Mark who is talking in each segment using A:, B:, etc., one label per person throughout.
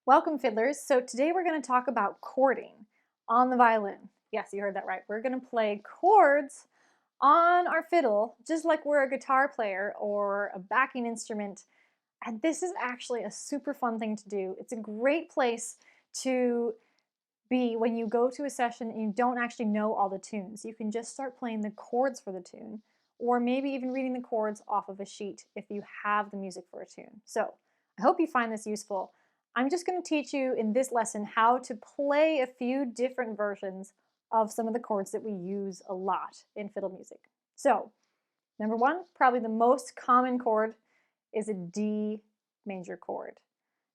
A: Welcome, fiddlers. So today we're going to talk about chording on the violin. Yes, you heard that right. We're going to play chords on our fiddle, just like we're a guitar player or a backing instrument. And this is actually a super fun thing to do. It's a great place to be when you go to a session and you don't actually know all the tunes. You can just start playing the chords for the tune, or maybe even reading the chords off of a sheet if you have the music for a tune. So I hope you find this useful. I'm just going to teach you in this lesson how to play a few different versions of some of the chords that we use a lot in fiddle music. So, number one, probably the most common chord is a D major chord.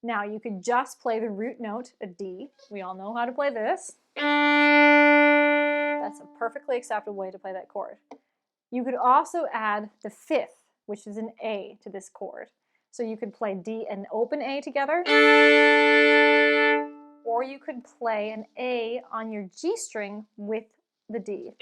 A: Now, you could just play the root note, a D. We all know how to play this. That's a perfectly acceptable way to play that chord. You could also add the fifth, which is an A, to this chord. So you could play D and open A together, or you could play an A on your G string with the D.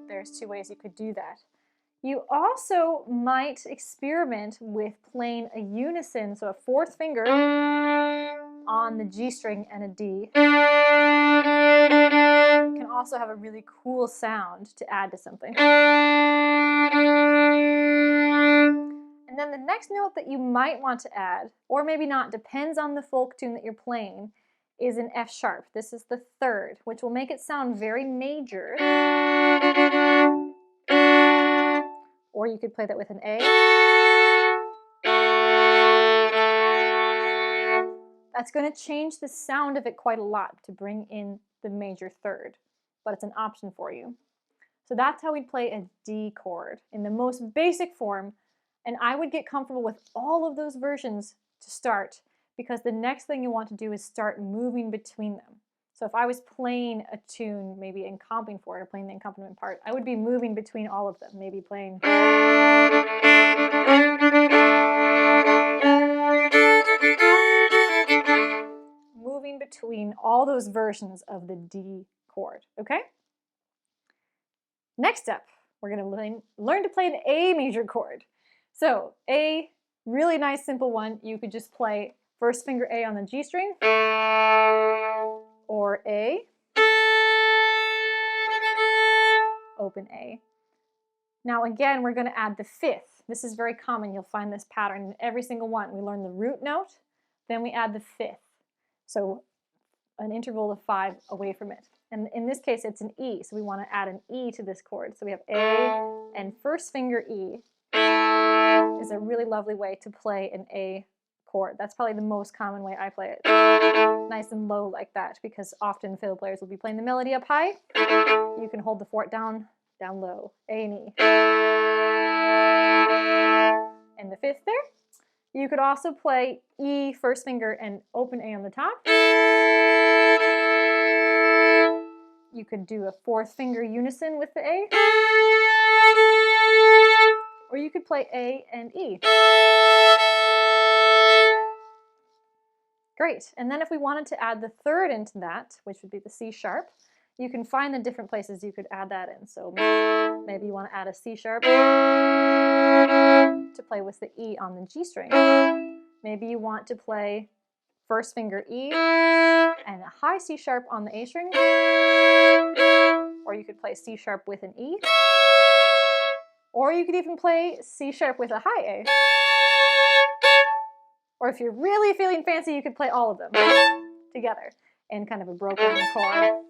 A: There's two ways you could do that. You also might experiment with playing a unison, so a fourth finger on the G string and a D. It can also have a really cool sound to add to something. And then the next note that you might want to add, or maybe not, depends on the folk tune that you're playing, is an F sharp. This is the third, which will make it sound very major. Or you could play that with an A. That's going to change the sound of it quite a lot to bring in the major third, but it's an option for you. So that's how we'd play a D chord in the most basic form, and I would get comfortable with all of those versions to start, because the next thing you want to do is start moving between them. So if I was playing a tune, maybe in comping for it or playing the accompaniment part, I would be moving between all of them, maybe playing moving between all those versions of the D chord, okay? Next up, we're going to learn to play an A major chord. So A, really nice simple one. You could just play first finger A on the G string, or A, open A. Now again, we're going to add the fifth. This is very common. You'll find this pattern in every single one. We learn the root note, then we add the fifth. So an interval of 5 away from it. And in this case, it's an E, so we want to add an E to this chord. So we have A, and first finger E is a really lovely way to play an A chord. That's probably the most common way I play it. Nice and low like that, because often fiddle players will be playing the melody up high. You can hold the fourth down low, A and E. And the fifth there. You could also play E first finger and open A on the top. You could do a fourth finger unison with the A. Or you could play A and E. Great. And then if we wanted to add the third into that, which would be the C sharp, you can find the different places you could add that in. So maybe you want to add a C sharp to play with the E on the G string. Maybe you want to play first finger E and a high C sharp on the A string. Or you could play C sharp with an E. Or you could even play C sharp with a high A. Or if you're really feeling fancy, you could play all of them together in kind of a broken chord.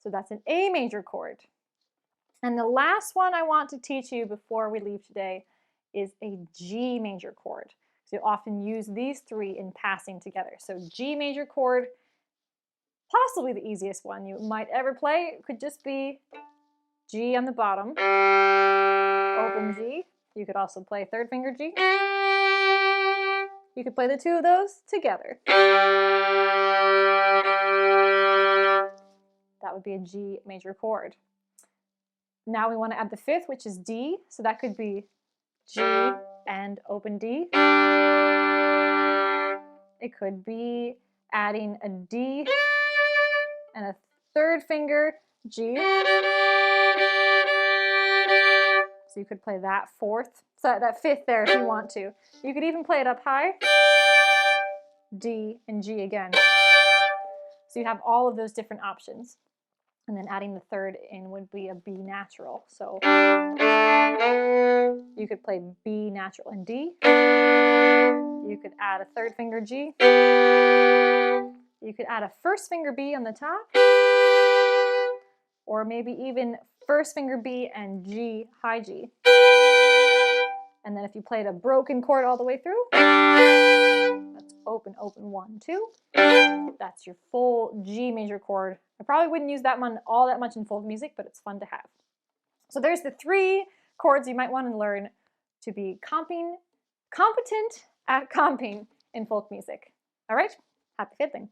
A: So that's an A major chord. And the last one I want to teach you before we leave today is a G major chord. So you often use these three in passing together. So G major chord, possibly the easiest one you might ever play, it could just be G on the bottom, open G. You could also play third finger G. You could play the two of those together. That would be a G major chord. Now we want to add the fifth, which is D. So that could be G and open D. It could be adding a D and a third finger G. So you could play that fourth, so that fifth there if you want to. You could even play it up high, D and G again. So you have all of those different options. And then adding the third in would be a B natural. So you could play B natural and D. You could add a third finger G. You could add a first finger B on the top. Or maybe even first finger B and G, high G. And then if you played a broken chord all the way through, that's open, open, 1, 2. That's your full G major chord. I probably wouldn't use that one all that much in folk music, but it's fun to have. So there's the 3 chords you might want to learn to be competent at comping in folk music. All right, happy fiddling.